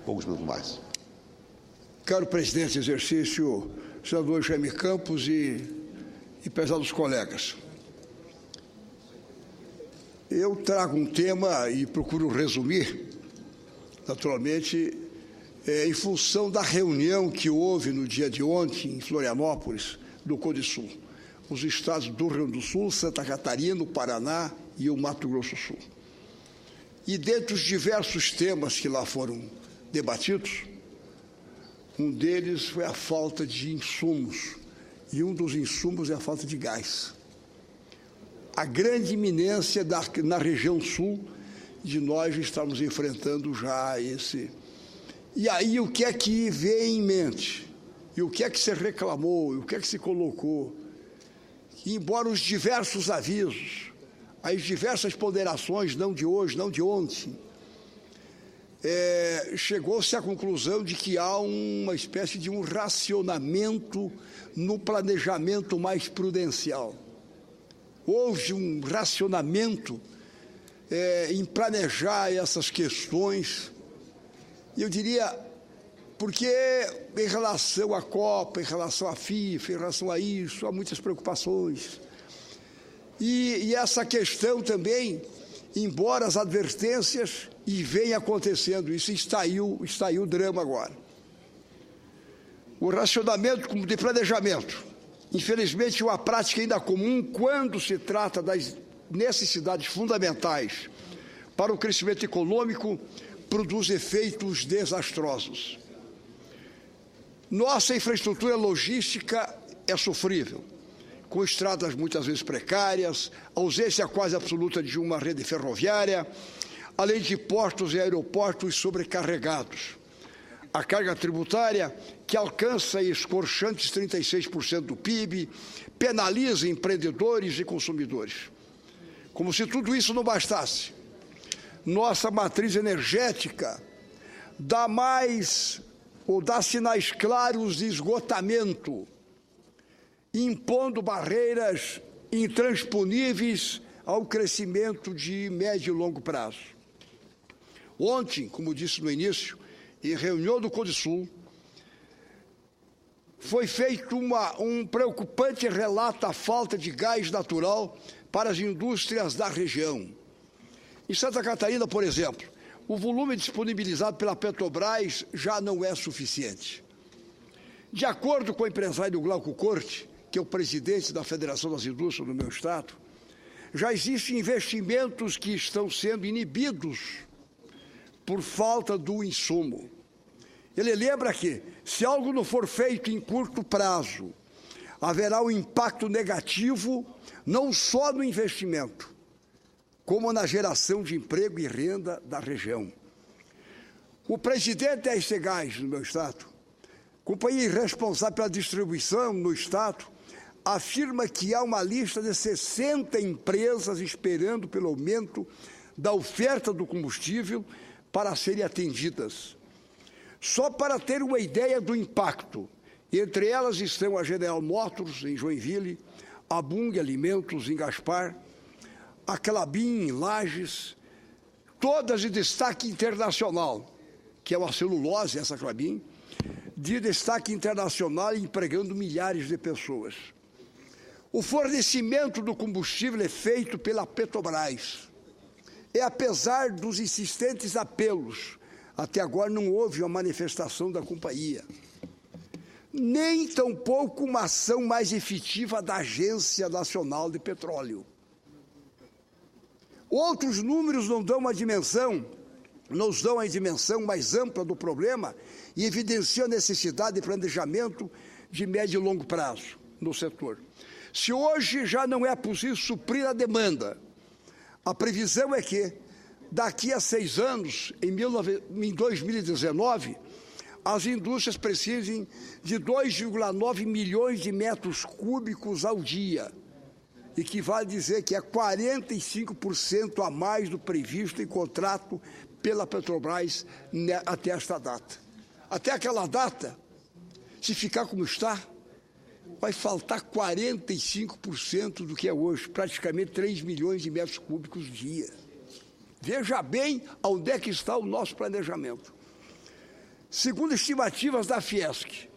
poucos minutos mais. Caro presidente em exercício, senador Jaime Campos e pesados colegas, eu trago um tema e procuro resumir, naturalmente, em função da reunião que houve no dia de ontem em Florianópolis, do CODESUL, os estados do Rio Grande do Sul, Santa Catarina, o Paraná e o Mato Grosso do Sul. E dentre os diversos temas que lá foram debatidos, um deles foi a falta de insumos, e um dos insumos é a falta de gás. A grande iminência na região sul de nós estamos enfrentando já esse. E aí o que é que vem em mente? E o que é que se reclamou? E o que é que se colocou? E, embora os diversos avisos, as diversas ponderações, não de hoje, não de ontem, chegou-se à conclusão de que há uma espécie de um racionamento no planejamento mais prudencial. Houve um racionamento em planejar essas questões, e eu diria, porque em relação à Copa, em relação à FIFA, em relação a isso, há muitas preocupações. E essa questão também, embora as advertências, e vem acontecendo isso, está aí o drama agora. O racionamento de planejamento, infelizmente, é uma prática ainda comum quando se trata das necessidades fundamentais para o crescimento econômico, produz efeitos desastrosos. Nossa infraestrutura logística é sofrível, com estradas muitas vezes precárias, ausência quase absoluta de uma rede ferroviária, além de portos e aeroportos sobrecarregados. A carga tributária, que alcança escorchantes 36% do PIB, penaliza empreendedores e consumidores. Como se tudo isso não bastasse, nossa matriz energética dá sinais claros de esgotamento, impondo barreiras intransponíveis ao crescimento de médio e longo prazo. Ontem, como disse no início, em reunião do CODESUL, foi feito um preocupante relato da falta de gás natural para as indústrias da região. Em Santa Catarina, por exemplo, o volume disponibilizado pela Petrobras já não é suficiente. De acordo com o empresário Glauco Corte, que é o presidente da Federação das Indústrias do meu estado, já existem investimentos que estão sendo inibidos por falta do insumo. Ele lembra que, se algo não for feito em curto prazo, haverá um impacto negativo não só no investimento, como na geração de emprego e renda da região. O presidente da SC Gás, no meu estado, companhia responsável pela distribuição no estado, afirma que há uma lista de 60 empresas esperando pelo aumento da oferta do combustível para serem atendidas. Só para ter uma ideia do impacto, entre elas estão a General Motors, em Joinville, a Bunge Alimentos, em Gaspar, a Klabin, em Lages, todas de destaque internacional, que é uma celulose, essa Klabin, de destaque internacional, empregando milhares de pessoas. O fornecimento do combustível é feito pela Petrobras. E apesar dos insistentes apelos, até agora não houve uma manifestação da companhia, nem tampouco uma ação mais efetiva da Agência Nacional de Petróleo. Outros números nos dão a dimensão mais ampla do problema e evidenciam a necessidade de planejamento de médio e longo prazo no setor. Se hoje já não é possível suprir a demanda, a previsão é que, daqui a 6 anos, em 2019, as indústrias precisem de 2,9 milhões de metros cúbicos ao dia, e que vale dizer que é 45% a mais do previsto em contrato pela Petrobras até esta data. Até aquela data, se ficar como está, vai faltar 45% do que é hoje, praticamente 3 milhões de metros cúbicos dia. Veja bem onde é que está o nosso planejamento. Segundo estimativas da Fiesc,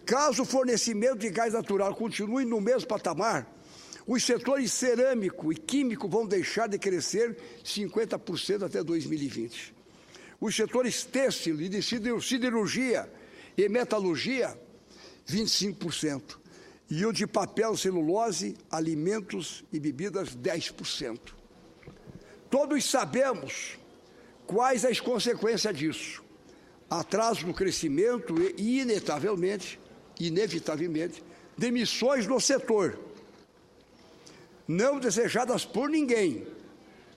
caso o fornecimento de gás natural continue no mesmo patamar, os setores cerâmico e químico vão deixar de crescer 50% até 2020. Os setores têxtil e de siderurgia e metalurgia, 25%. E o de papel, celulose, alimentos e bebidas, 10%. Todos sabemos quais as consequências disso. Atraso no crescimento e, inevitavelmente, demissões no setor, não desejadas por ninguém,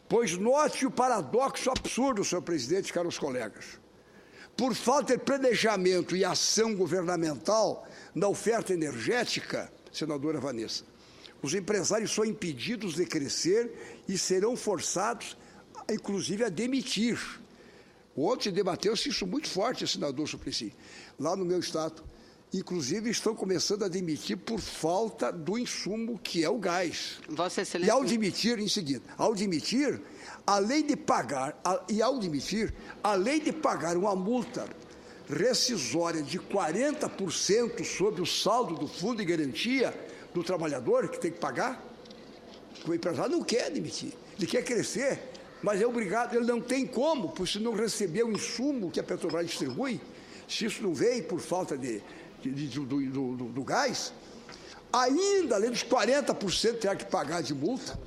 pois note o paradoxo absurdo, senhor presidente, caros colegas. Por falta de planejamento e ação governamental na oferta energética, senadora Vanessa, os empresários são impedidos de crescer e serão forçados, inclusive, a demitir. Ontem debateu-se isso muito forte, senador Suplicy, lá no meu estado. Inclusive, estão começando a demitir por falta do insumo, que é o gás. Vossa Excelência... E ao demitir, em seguida, além de pagar uma multa rescisória de 40% sobre o saldo do fundo de garantia do trabalhador, que tem que pagar, o empresário não quer demitir, ele quer crescer, mas é obrigado, ele não tem como, porque se não receber o insumo que a Petrobras distribui, se isso não vem por falta do gás, ainda, além dos 40% terá que pagar de multa,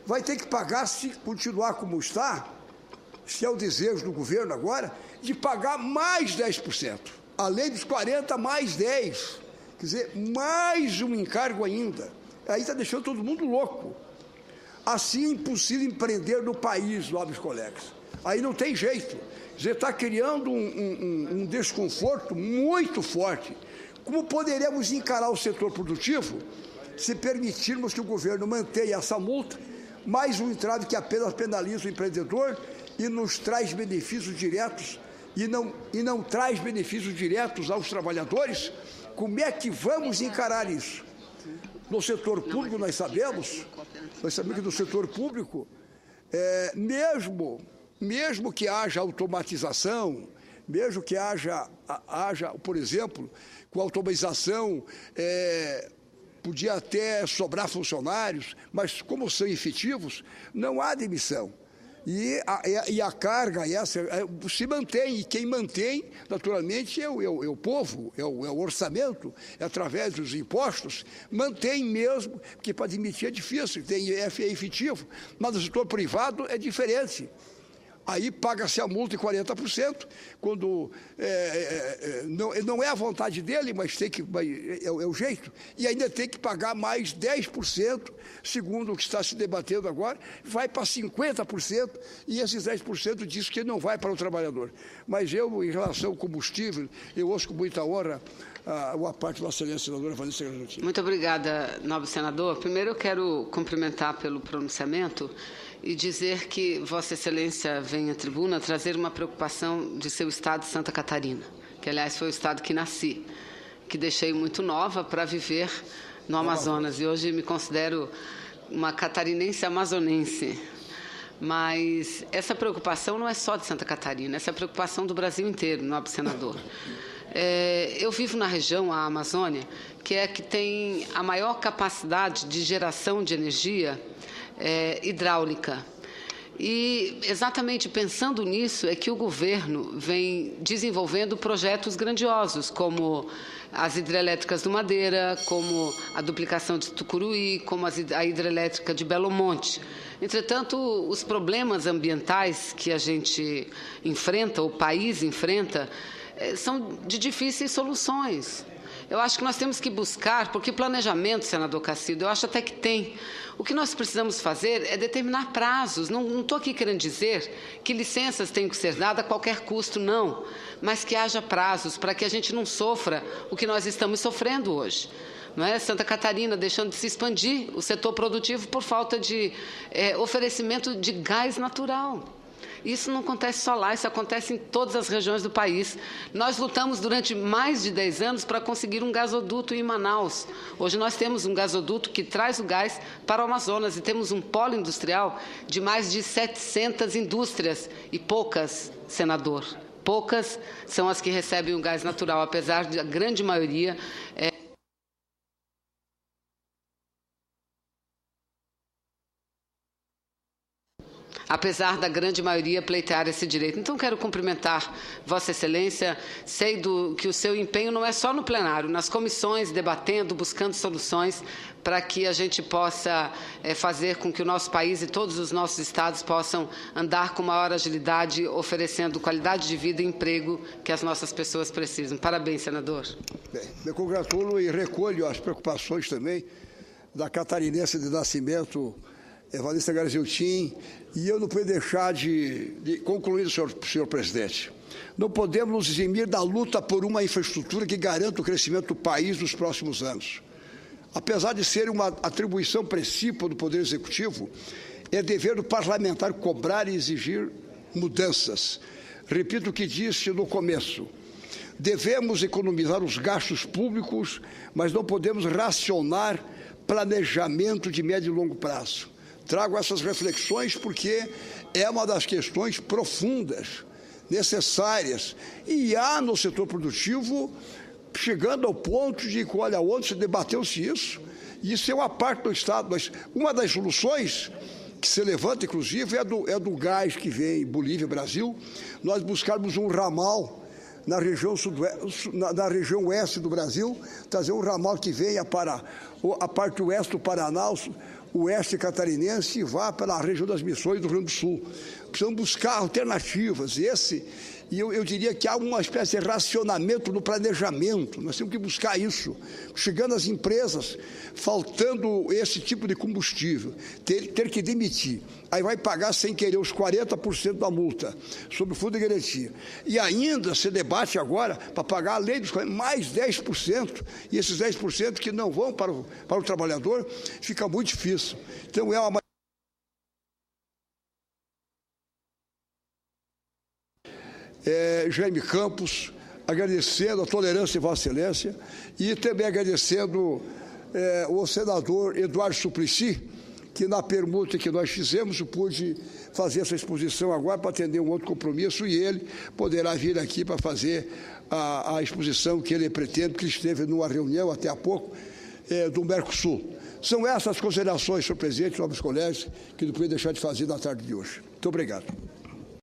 vai ter que pagar, se continuar como está, se é o desejo do governo agora, de pagar mais 10%, além dos 40%, mais 10%, quer dizer, mais um encargo ainda. Aí está deixando todo mundo louco. Assim é impossível empreender no país, nobres colegas. Aí não tem jeito. Quer dizer, está criando um desconforto muito forte. Como poderemos encarar o setor produtivo se permitirmos que o governo mantenha essa multa, mais um entrave que apenas penaliza o empreendedor e nos traz benefícios diretos e não traz benefícios diretos aos trabalhadores? Como é que vamos encarar isso? No setor público, nós sabemos que no setor público, mesmo que haja automatização, mesmo que haja, por exemplo, com a automatização, podia até sobrar funcionários, mas como são efetivos, não há demissão. E a carga se mantém, e quem mantém, naturalmente, é o povo, é o orçamento, é através dos impostos, mantém mesmo, porque para demitir é difícil, é efetivo, mas no setor privado é diferente. Aí paga-se a multa de 40%, quando não é a vontade dele, mas é o jeito, e ainda tem que pagar mais 10%, segundo o que está se debatendo agora, vai para 50%, e esses 10% diz que não vai para o trabalhador. Mas eu, em relação ao combustível, eu ouço com muita honra a parte da Vossa Excelência, senadora Vanessa Granotino. Muito obrigada, nobre senador. Primeiro eu quero cumprimentar pelo pronunciamento e dizer que Vossa Excelência vem à tribuna trazer uma preocupação de seu estado, Santa Catarina, que, aliás, foi o estado que nasci, que deixei muito nova para viver no Amazonas, e hoje me considero uma catarinense amazonense. Mas essa preocupação não é só de Santa Catarina, essa é a preocupação do Brasil inteiro, nobre senador. Eu vivo na região, a Amazônia, que tem a maior capacidade de geração de energia hidráulica. E, exatamente pensando nisso, é que o governo vem desenvolvendo projetos grandiosos, como as hidrelétricas do Madeira, como a duplicação de Tucuruí, como a hidrelétrica de Belo Monte. Entretanto, os problemas ambientais que a gente enfrenta, o país enfrenta, são de difíceis soluções. Eu acho que nós temos que buscar, porque planejamento, senador Cacildo, eu acho até que tem. O que nós precisamos fazer é determinar prazos. Não estou aqui querendo dizer que licenças têm que ser dadas a qualquer custo, não. Mas que haja prazos para que a gente não sofra o que nós estamos sofrendo hoje. Não é? Santa Catarina deixando de se expandir o setor produtivo por falta de oferecimento de gás natural. Isso não acontece só lá, isso acontece em todas as regiões do país. Nós lutamos durante mais de 10 anos para conseguir um gasoduto em Manaus. Hoje nós temos um gasoduto que traz o gás para o Amazonas e temos um polo industrial de mais de 700 indústrias e poucas, senador, poucas são as que recebem o gás natural, apesar de a grande maioria pleitear esse direito. Então, quero cumprimentar Vossa Excelência. Sei que o seu empenho não é só no plenário, nas comissões, debatendo, buscando soluções para que a gente possa fazer com que o nosso país e todos os nossos estados possam andar com maior agilidade, oferecendo qualidade de vida e emprego que as nossas pessoas precisam. Parabéns, senador. Bem, me congratulo e recolho as preocupações também da catarinense de nascimento, Evanista Garziltin, e eu não posso deixar de concluir, senhor presidente. Não podemos nos eximir da luta por uma infraestrutura que garanta o crescimento do país nos próximos anos. Apesar de ser uma atribuição precípua do Poder Executivo, é dever do parlamentar cobrar e exigir mudanças. Repito o que disse no começo. Devemos economizar os gastos públicos, mas não podemos racionar planejamento de médio e longo prazo. Trago essas reflexões porque é uma das questões profundas, necessárias, e há no setor produtivo, chegando ao ponto de que, olha, onde se debateu-se isso, e isso é uma parte do Estado, mas uma das soluções que se levanta, inclusive, é do gás que vem Bolívia, Brasil, nós buscarmos um ramal na região oeste do Brasil, trazer um ramal que venha para a parte oeste do Paraná, o oeste catarinense, e vá para a região das Missões do Rio Grande do Sul. Precisamos buscar alternativas. E eu diria que há uma espécie de racionamento no planejamento. Nós temos que buscar isso. Chegando às empresas, faltando esse tipo de combustível, ter que demitir. Aí vai pagar sem querer os 40% da multa sobre o fundo de garantia. E ainda se debate agora para pagar além dos 40%, mais 10%. E esses 10% que não vão para o trabalhador, fica muito difícil. Então é uma Jaime Campos, agradecendo a tolerância de Vossa Excelência e também agradecendo o senador Eduardo Suplicy, que na permuta que nós fizemos, eu pude fazer essa exposição agora para atender um outro compromisso e ele poderá vir aqui para fazer a exposição que ele pretende, porque esteve numa reunião até há pouco do Mercosul. São essas considerações, senhor presidente, nobres colegas, que não podia deixar de fazer na tarde de hoje. Muito obrigado.